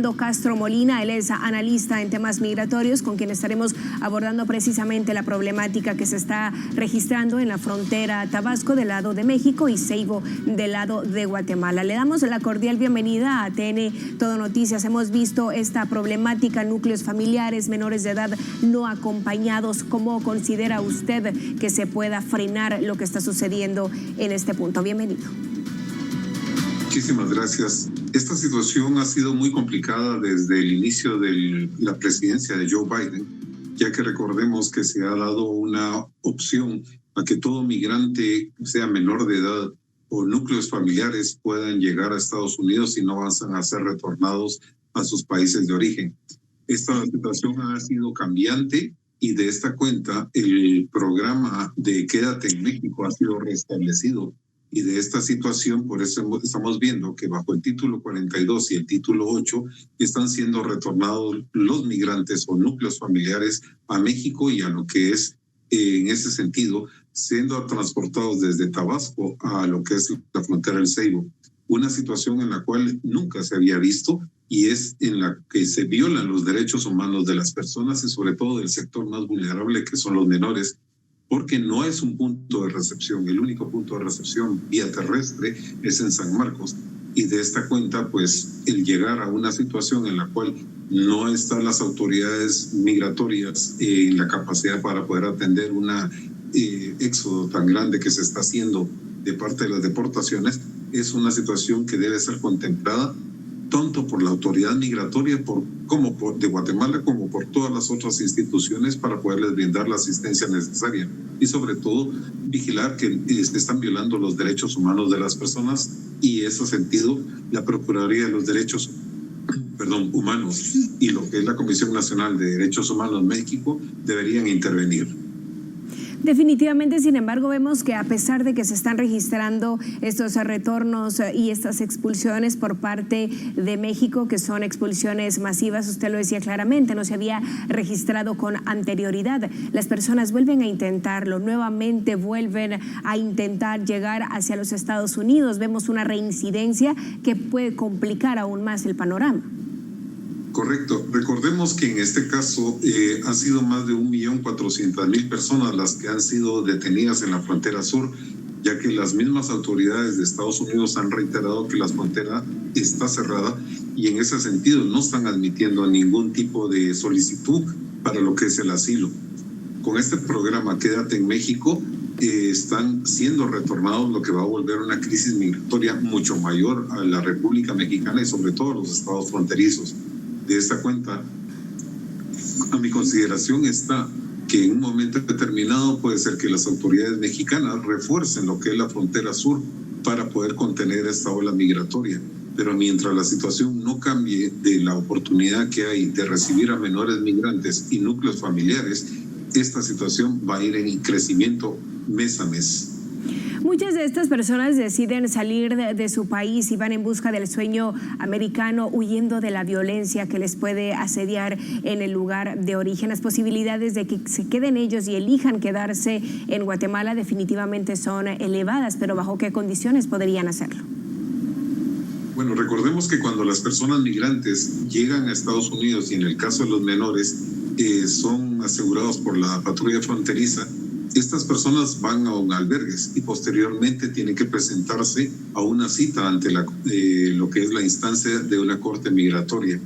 Fernando Castro Molina. Él es analista en temas migratorios, con quien estaremos abordando precisamente la problemática que se está registrando en la frontera Tabasco del lado de México y Ceibo del lado de Guatemala. Le damos la cordial bienvenida a TN Todo Noticias. Hemos visto esta problemática, núcleos familiares, menores de edad no acompañados. ¿Cómo considera usted que se pueda frenar lo que está sucediendo en este punto? Bienvenido. Muchísimas gracias. Esta situación ha sido muy complicada desde el inicio de la presidencia de Joe Biden, ya que recordemos que se ha dado una opción a que todo migrante, sea menor de edad o núcleos familiares, puedan llegar a Estados Unidos y no van a ser retornados a sus países de origen. Esta situación ha sido cambiante y de esta cuenta el programa de Quédate en México ha sido restablecido. Y de esta situación, por eso estamos viendo que bajo el título 42 y el título 8 están siendo retornados los migrantes o núcleos familiares a México y a lo que es, en ese sentido, siendo transportados desde Tabasco a lo que es la frontera del Ceibo. Una situación en la cual nunca se había visto y es en la que se violan los derechos humanos de las personas y sobre todo del sector más vulnerable, que son los menores, porque no es un punto de recepción. El único punto de recepción vía terrestre es en San Marcos. Y de esta cuenta, pues, el llegar a una situación en la cual no están las autoridades migratorias en la capacidad para poder atender una éxodo tan grande que se está haciendo de parte de las deportaciones, es una situación que debe ser contemplada tanto por la autoridad migratoria de Guatemala como por todas las otras instituciones para poderles brindar la asistencia necesaria y sobre todo vigilar que están violando los derechos humanos de las personas y en ese sentido la Procuraduría de los Derechos Humanos y lo que es la Comisión Nacional de Derechos Humanos México deberían intervenir. Definitivamente, sin embargo, vemos que a pesar de que se están registrando estos retornos y estas expulsiones por parte de México, que son expulsiones masivas, usted lo decía claramente, no se había registrado con anterioridad. Las personas vuelven a intentarlo, nuevamente vuelven a intentar llegar hacia los Estados Unidos. Vemos una reincidencia que puede complicar aún más el panorama. Correcto. Recordemos que en este caso han sido más de 1.400.000 personas las que han sido detenidas en la frontera sur, ya que las mismas autoridades de Estados Unidos han reiterado que la frontera está cerrada y en ese sentido no están admitiendo ningún tipo de solicitud para lo que es el asilo. Con este programa Quédate en México están siendo retornados, lo que va a volver una crisis migratoria mucho mayor a la República Mexicana y sobre todo a los estados fronterizos. De esta cuenta, a mi consideración está que en un momento determinado puede ser que las autoridades mexicanas refuercen lo que es la frontera sur para poder contener esta ola migratoria. Pero mientras la situación no cambie de la oportunidad que hay de recibir a menores migrantes y núcleos familiares, esta situación va a ir en crecimiento mes a mes. Muchas de estas personas deciden salir de su país y van en busca del sueño americano, huyendo de la violencia que les puede asediar en el lugar de origen. Las posibilidades de que se queden ellos y elijan quedarse en Guatemala definitivamente son elevadas, pero ¿bajo qué condiciones podrían hacerlo? Bueno, recordemos que cuando las personas migrantes llegan a Estados Unidos y en el caso de los menores son asegurados por la patrulla fronteriza, estas personas van a un albergues y posteriormente tienen que presentarse a una cita ante lo que es la instancia de una corte migratoria.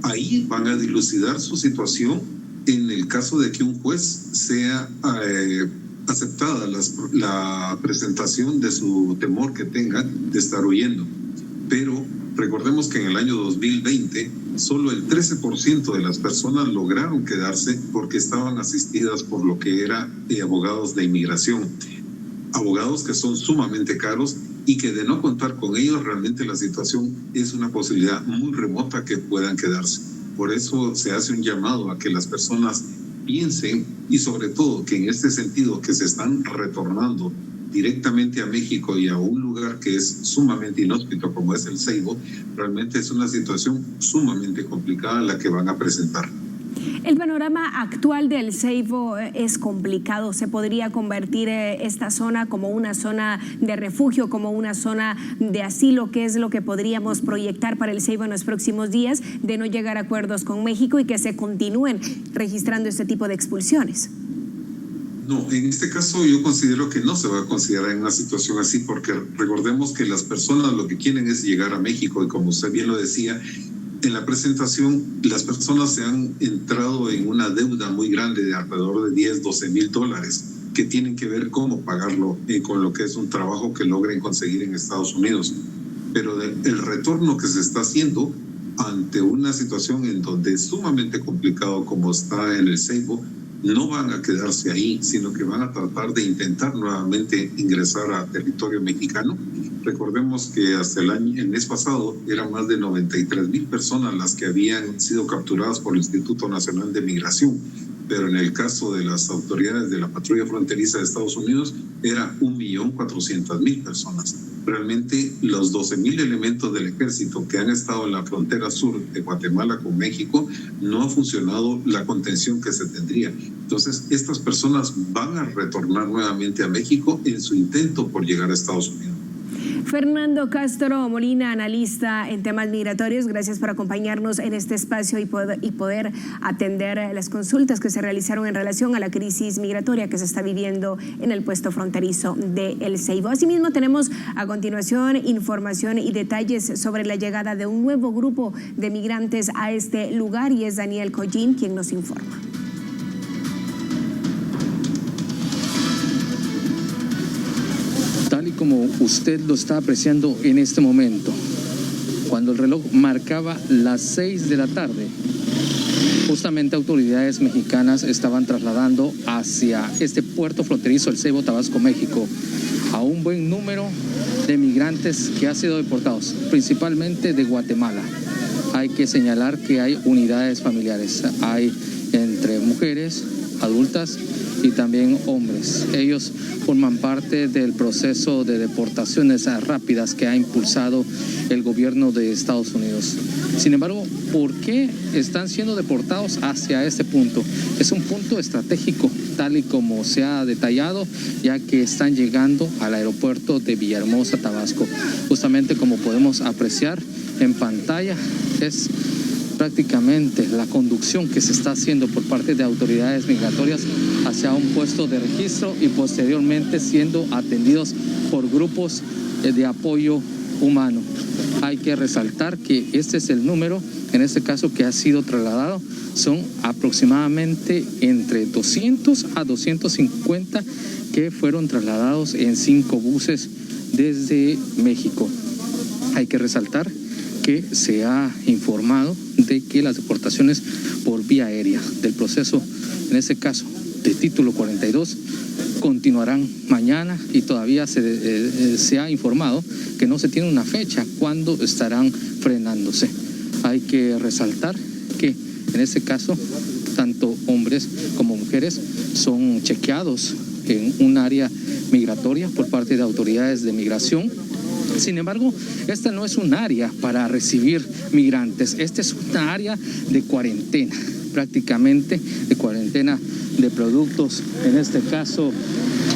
Ahí van a dilucidar su situación en el caso de que un juez sea aceptada la presentación de su temor que tengan de estar huyendo. Pero recordemos que en el año 2020 solo el 13% de las personas lograron quedarse porque estaban asistidas por lo que era abogados de inmigración. Abogados que son sumamente caros y que de no contar con ellos realmente la situación es una posibilidad muy remota que puedan quedarse. Por eso se hace un llamado a que las personas piensen y sobre todo que en este sentido que se están retornando directamente a México y a un lugar que es sumamente inhóspito como es el Ceibo, realmente es una situación sumamente complicada la que van a presentar. El panorama actual del Ceibo es complicado. ¿Se podría convertir esta zona como una zona de refugio, como una zona de asilo? ¿Qué es lo que podríamos proyectar para el Ceibo en los próximos días de no llegar a acuerdos con México y que se continúen registrando este tipo de expulsiones? No, en este caso yo considero que no se va a considerar en una situación así, porque recordemos que las personas lo que quieren es llegar a México, y como usted bien lo decía en la presentación, las personas se han entrado en una deuda muy grande de alrededor de 10, 12 mil dólares, que tienen que ver cómo pagarlo con lo que es un trabajo que logren conseguir en Estados Unidos. Pero el retorno que se está haciendo ante una situación en donde es sumamente complicado como está en el Ceibo, no van a quedarse ahí, sino que van a tratar de intentar nuevamente ingresar a territorio mexicano. Recordemos que hasta el mes pasado eran más de 93 mil personas las que habían sido capturadas por el Instituto Nacional de Migración, pero en el caso de las autoridades de la patrulla fronteriza de Estados Unidos era 1.400.000 personas. Realmente los 12.000 elementos del ejército que han estado en la frontera sur de Guatemala con México no ha funcionado la contención que se tendría. Entonces, estas personas van a retornar nuevamente a México en su intento por llegar a Estados Unidos. Fernando Castro Molina, analista en temas migratorios, gracias por acompañarnos en este espacio y poder atender las consultas que se realizaron en relación a la crisis migratoria que se está viviendo en el puesto fronterizo de El Ceibo. Asimismo, tenemos a continuación información y detalles sobre la llegada de un nuevo grupo de migrantes a este lugar, y es Daniel Collín quien nos informa. Tal y como usted lo está apreciando en este momento, cuando el reloj marcaba las 6 de la tarde, justamente autoridades mexicanas estaban trasladando hacia este puerto fronterizo, El Ceibo, Tabasco, México, a un buen número de migrantes que han sido deportados, principalmente de Guatemala. Hay que señalar que hay unidades familiares, hay entre mujeres, adultas y también hombres. Ellos forman parte del proceso de deportaciones rápidas que ha impulsado el gobierno de Estados Unidos. Sin embargo, ¿por qué están siendo deportados hacia este punto? Es un punto estratégico, tal y como se ha detallado, ya que están llegando al aeropuerto de Villahermosa, Tabasco. Justamente como podemos apreciar en pantalla, es prácticamente la conducción que se está haciendo por parte de autoridades migratorias hacia un puesto de registro y posteriormente siendo atendidos por grupos de apoyo humano. Hay que resaltar que este es el número, en este caso, que ha sido trasladado. Son aproximadamente entre 200 a 250 que fueron trasladados en 5 buses desde México. Hay que resaltar que se ha informado de que las deportaciones por vía aérea del proceso, en este caso de título 42, continuarán mañana, y todavía se ha informado que no se tiene una fecha cuando estarán frenándose. Hay que resaltar que en este caso tanto hombres como mujeres son chequeados en un área migratoria por parte de autoridades de migración. Sin embargo, esta no es un área para recibir migrantes, esta es una área de cuarentena, prácticamente de cuarentena de productos, en este caso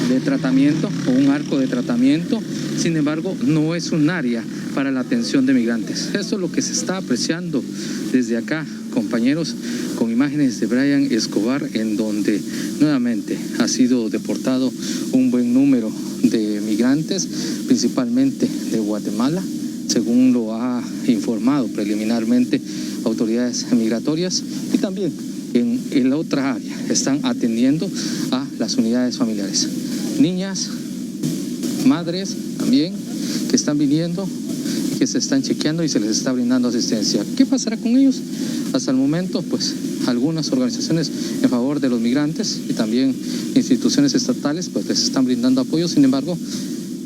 de tratamiento o un arco de tratamiento. Sin embargo, no es un área para la atención de migrantes. Esto es lo que se está apreciando desde acá, compañeros, con imágenes de Brian Escobar, en donde nuevamente ha sido deportado un buen número de migrantes, principalmente de Guatemala, según lo ha informado preliminarmente autoridades migratorias, y también en la otra área están atendiendo a las unidades familiares. Niñas, madres también que están viniendo, que se están chequeando y se les está brindando asistencia. ¿Qué pasará con ellos? Hasta el momento, pues, algunas organizaciones en favor de los migrantes y también instituciones estatales, pues, les están brindando apoyo. Sin embargo,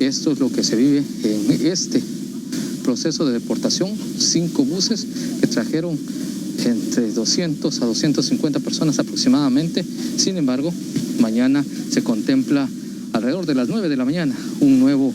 esto es lo que se vive en este proceso de deportación. 5 buses que trajeron entre 200 a 250 personas aproximadamente. Sin embargo, mañana se contempla alrededor de las 9 de la mañana un nuevo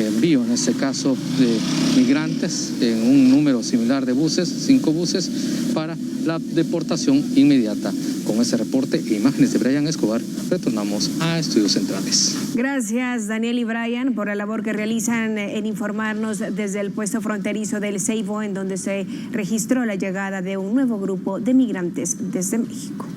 envío, en este caso, de migrantes en un número similar de buses, 5 buses, para la deportación inmediata. Con ese reporte e imágenes de Brian Escobar, retornamos a Estudios Centrales. Gracias, Daniel y Brian, por la labor que realizan en informarnos desde el puesto fronterizo del Ceibo, en donde se registró la llegada de un nuevo grupo de migrantes desde México.